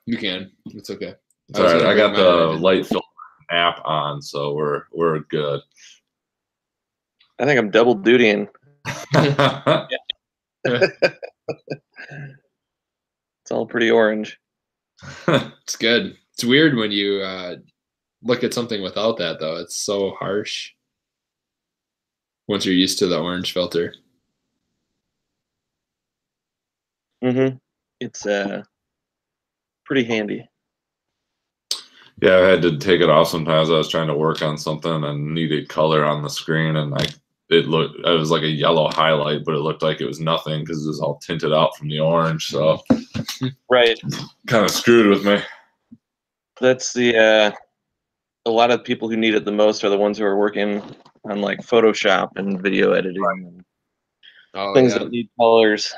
You can. It's okay. It's all right. I got the light filter app on, so we're good. I think I'm double dutying. It's all pretty orange. It's good. It's weird when you look at something without that, though. It's so harsh once you're used to the orange filter. Mm-hmm. It's pretty handy. Yeah, I had to take it off sometimes. I was trying to work on something and needed color on the screen, and it was like a yellow highlight, but it looked like it was nothing because it was all tinted out from the orange. So right, kind of screwed with me. That's the a lot of people who need it the most are the ones who are working on like Photoshop and video editing and things that need colors.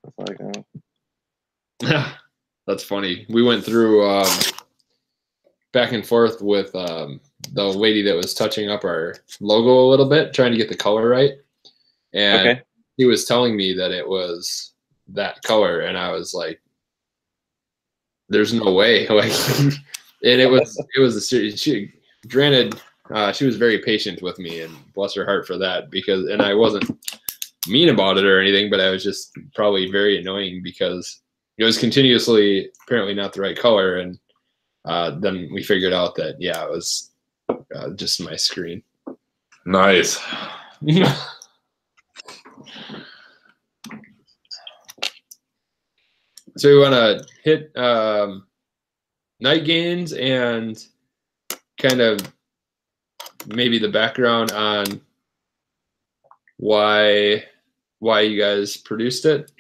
It's like, that's funny. We went through back and forth with the lady that was touching up our logo a little bit, trying to get the color right. And he was telling me that it was that color, and I was like, "There's no way!" Like, and it was a serious. Granted, she was very patient with me, and bless her heart for that. And I wasn't mean about it or anything, but I was just probably very annoying because it was continuously apparently not the right color, and then we figured out that it was just my screen. Nice. So we want to hit night gains and kind of maybe the background on why you guys produced it,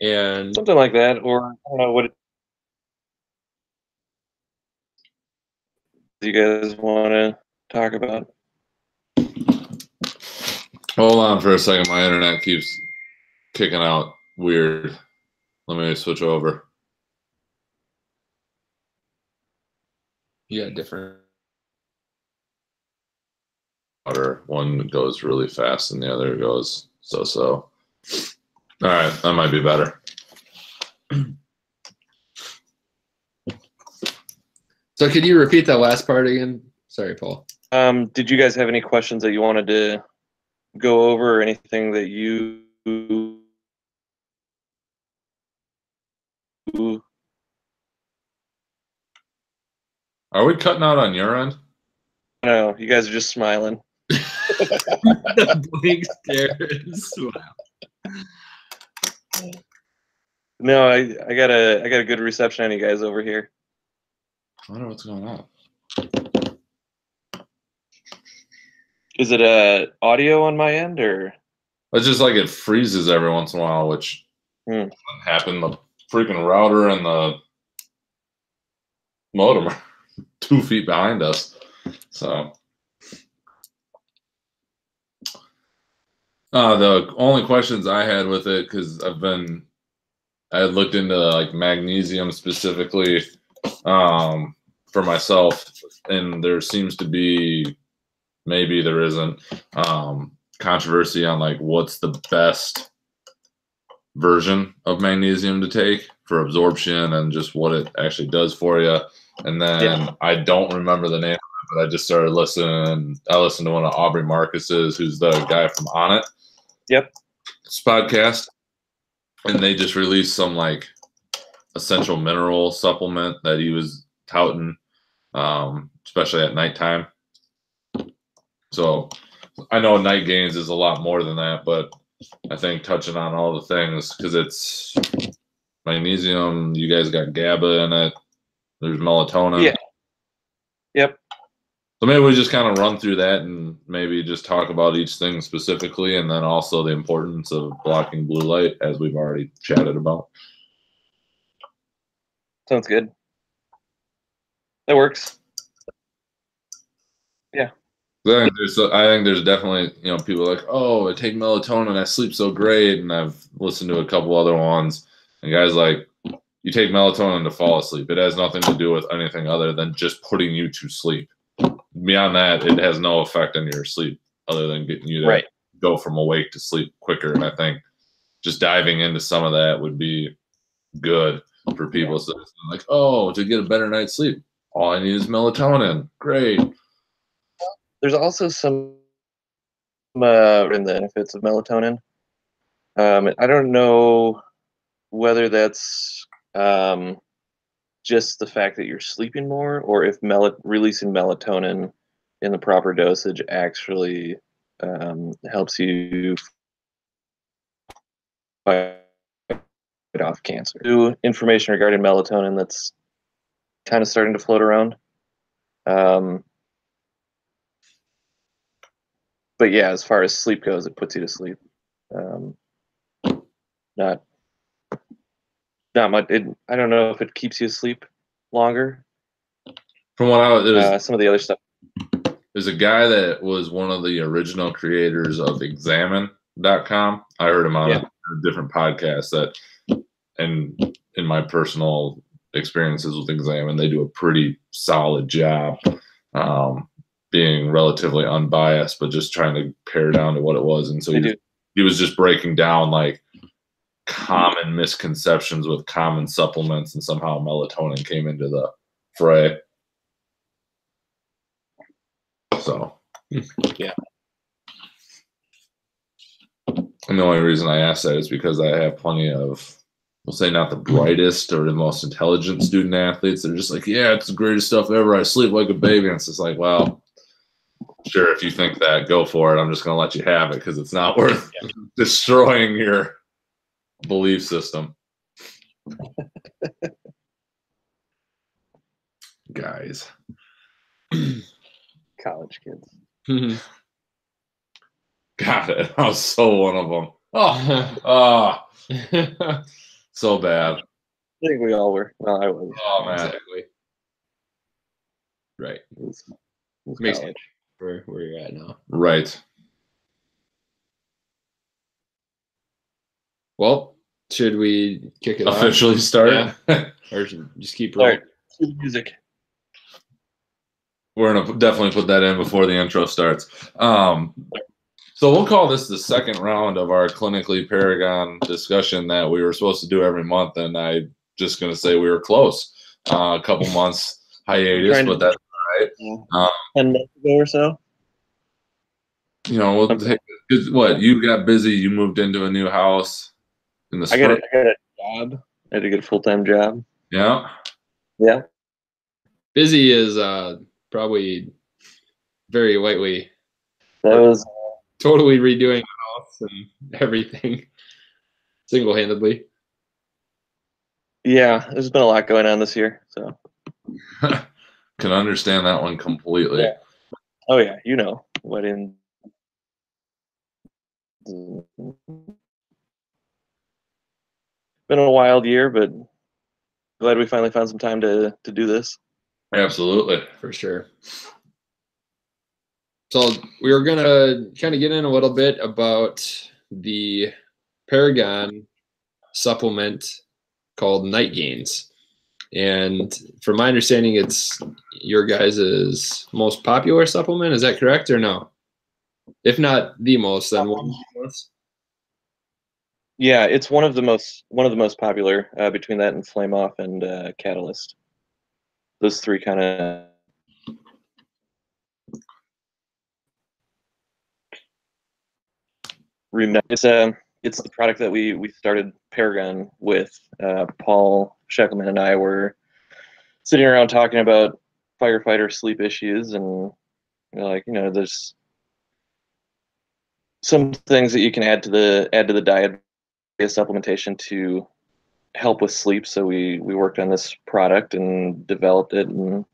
and something like that, or I don't know what you guys want to talk about. Hold on for a second. My internet keeps kicking out weird. Let me switch over. Yeah, different. One goes really fast and the other goes so. All right, that might be better. So could you repeat that last part again? Sorry, Paul. Did you guys have any questions that you wanted to go over, or anything that you Are we cutting out on your end? No, you guys are just smiling. Blank stare. Smile. No, I got a good reception on you guys over here. I wonder what's going on. Is it audio on my end, or? It's just like it freezes every once in a while, which happened. The freaking router and the modem are 2 feet behind us. So the only questions I had with it, because I had looked into like magnesium specifically for myself, and there seems to be, maybe there isn't, controversy on like what's the best version of magnesium to take for absorption and just what it actually does for you. And then I don't remember the name of it, but I just started listening. I listened to one of Aubrey Marcus's, who's the guy from On It. Yep. This podcast. And they just released some like essential mineral supplement that he was touting, especially at nighttime. So I know Night Gainz is a lot more than that, but I think touching on all the things, because it's magnesium, you guys got GABA in it, there's melatonin. Yeah. Yep. So maybe we just kind of run through that and maybe just talk about each thing specifically, and then also the importance of blocking blue light, as we've already chatted about. Sounds good. That works. Yeah. I think there's definitely, people like, oh, I take melatonin, I sleep so great. And I've listened to a couple other ones, and guys like, you take melatonin to fall asleep. It has nothing to do with anything other than just putting you to sleep. Beyond that, it has no effect on your sleep other than getting you to go from awake to sleep quicker. And I think just diving into some of that would be good for people. So it's like, oh, to get a better night's sleep, all I need is melatonin. Great. There's also some in the benefits of melatonin. I don't know whether that's just the fact that you're sleeping more, or if releasing melatonin in the proper dosage actually helps you fight off cancer. New information regarding melatonin that's kind of starting to float around. But yeah, as far as sleep goes, it puts you to sleep. Not much. I don't know if it keeps you asleep longer. From what I was, some of the other stuff. There's a guy that was one of the original creators of Examine.com. I heard him on a different podcast and in my personal experiences with Examine, they do a pretty solid job being relatively unbiased, but just trying to pare down to what it was. And so he was just breaking down like common misconceptions with common supplements, and somehow melatonin came into the fray. So, yeah. And the only reason I ask that is because I have plenty of, we'll say, not the brightest or the most intelligent student athletes. They're just like, yeah, it's the greatest stuff ever. I sleep like a baby. And it's just like, well, sure, if you think that, go for it. I'm just going to let you have it because it's not worth destroying your belief system. Guys. College kids. Got it. I was so one of them. Oh, so bad. I think we all were. Well, I was. Oh, man. Exactly. Right. It was Makes sense for where you're at now. Right. Well, should we kick it officially start? Yeah. Or just keep rolling? Cue the music. We're going to definitely put that in before the intro starts. So we'll call this the second round of our clinically Paragon discussion that we were supposed to do every month, and I'm just going to say we were close. A couple months hiatus, but that's all right. 10 months ago or so. You know, what, you got busy, you moved into a new house in the spring. I got a job. I had to get a full-time job. Yeah. Yeah. Busy is probably very lightly. That was totally redoing the house and everything single-handedly. Yeah, there's been a lot going on this year, so can understand that one completely. Yeah. Oh yeah, you know, wedding. Been a wild year, but glad we finally found some time to do this. Absolutely, for sure. So we were gonna kind of get in a little bit about the Paragon supplement called Night Gainz. And from my understanding, it's your guys' most popular supplement. Is that correct or no? If not the most, then one of the most. Yeah, it's one of the most popular between that and Flame Off and Catalyst. Those three kind of. It's the product that we started Paragon with. Paul Scheckelman and I were sitting around talking about firefighter sleep issues, and like, there's some things that you can add to the diet via supplementation to help with sleep. So we worked on this product and developed it and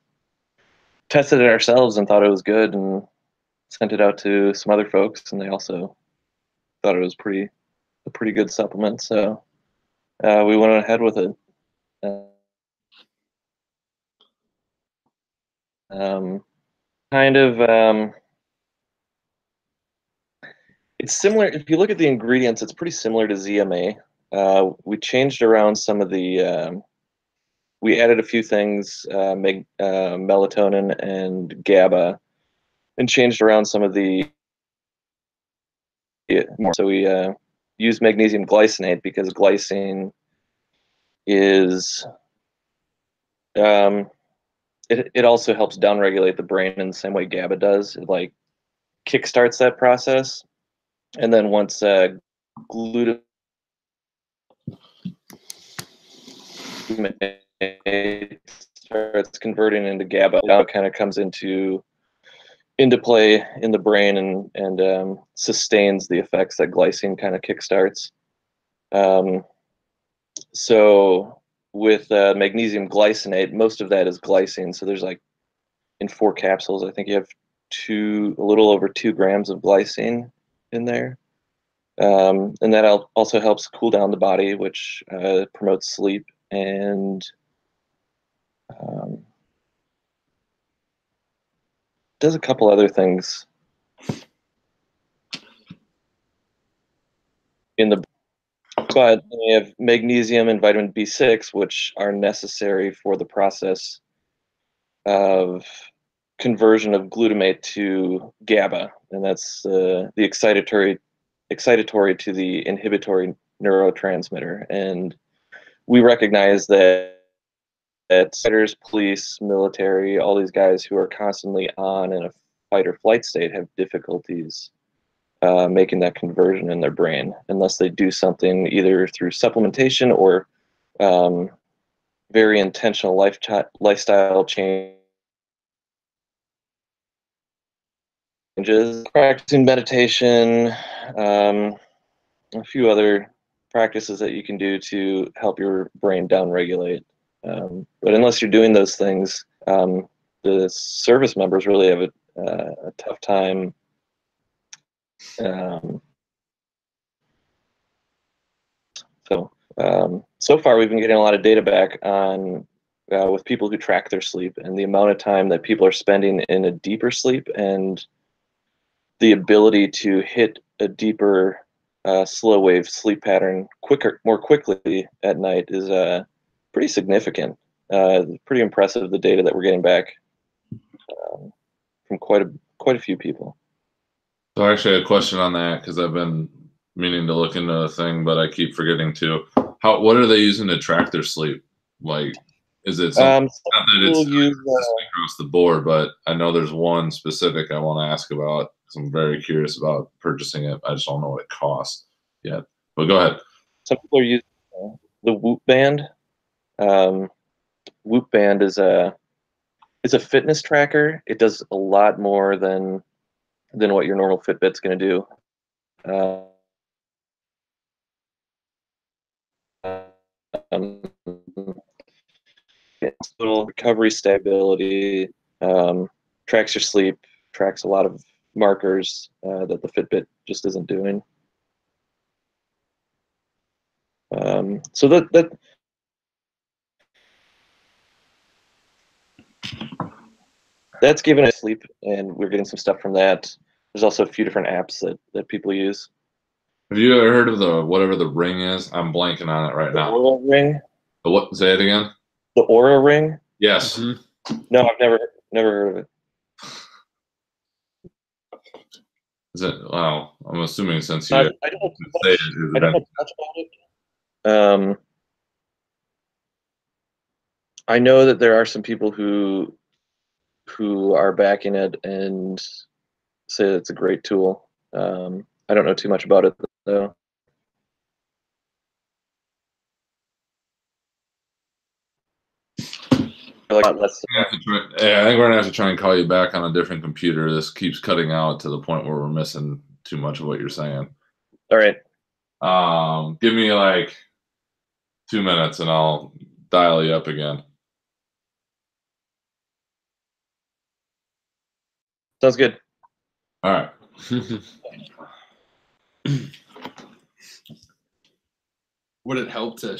tested it ourselves and thought it was good, and sent it out to some other folks, and they also thought it was a pretty good supplement. So we went ahead with it. It's similar. If you look at the ingredients, it's pretty similar to ZMA. We changed around some of the. We added a few things, melatonin and GABA, and changed around some of the. So we use magnesium glycinate because glycine is it also helps downregulate the brain in the same way GABA does. It like kickstarts that process, and then once glutamate starts converting into GABA, it kind of comes into play in the brain and sustains the effects that glycine kind of kickstarts. So with magnesium glycinate, most of that is glycine. So there's like in 4 capsules, I think you have a little over 2 grams of glycine in there. And that also helps cool down the body, which promotes sleep and does a couple other things in the. But we have magnesium and vitamin B6, which are necessary for the process of conversion of glutamate to GABA, and that's the excitatory to the inhibitory neurotransmitter. And we recognize that fighters, police, military, all these guys who are constantly on in a fight or flight state have difficulties making that conversion in their brain unless they do something either through supplementation or very intentional lifestyle changes, practicing meditation, a few other practices that you can do to help your brain downregulate. But unless you're doing those things, the service members really have a tough time so far we've been getting a lot of data back on with people who track their sleep and the amount of time that people are spending in a deeper sleep, and the ability to hit a deeper slow wave sleep pattern more quickly at night is pretty significant. Pretty impressive, the data that we're getting back from quite a few people. So I actually had a question on that because I've been meaning to look into the thing, but I keep forgetting to. What are they using to track their sleep? Like, is it something, not that it's across the board, but I know there's one specific I want to ask about because I'm very curious about purchasing it. I just don't know what it costs yet. But go ahead. Some people are using the Whoop Band. Whoop Band is a fitness tracker. It does a lot more than what your normal Fitbit's going to do. Little recovery stability, tracks your sleep, tracks a lot of markers that the Fitbit just isn't doing. So that's given us sleep, and we're getting some stuff from that. There's also a few different apps that people use. Have you ever heard of the whatever the ring is? I'm blanking on it right now. The Oura Ring. The what? Say it again. The Oura Ring. Yes. Mm-hmm. No, I've never heard of it. Is it? Wow. I'm assuming since you I don't know much about it. I know that there are some people who are backing it and say it's a great tool. I don't know too much about it though. I think we're gonna have to try and call you back on a different computer. This keeps cutting out to the point where we're missing too much of what you're saying. All right. Give me like 2 minutes and I'll dial you up again. Sounds good. All right. Would it help to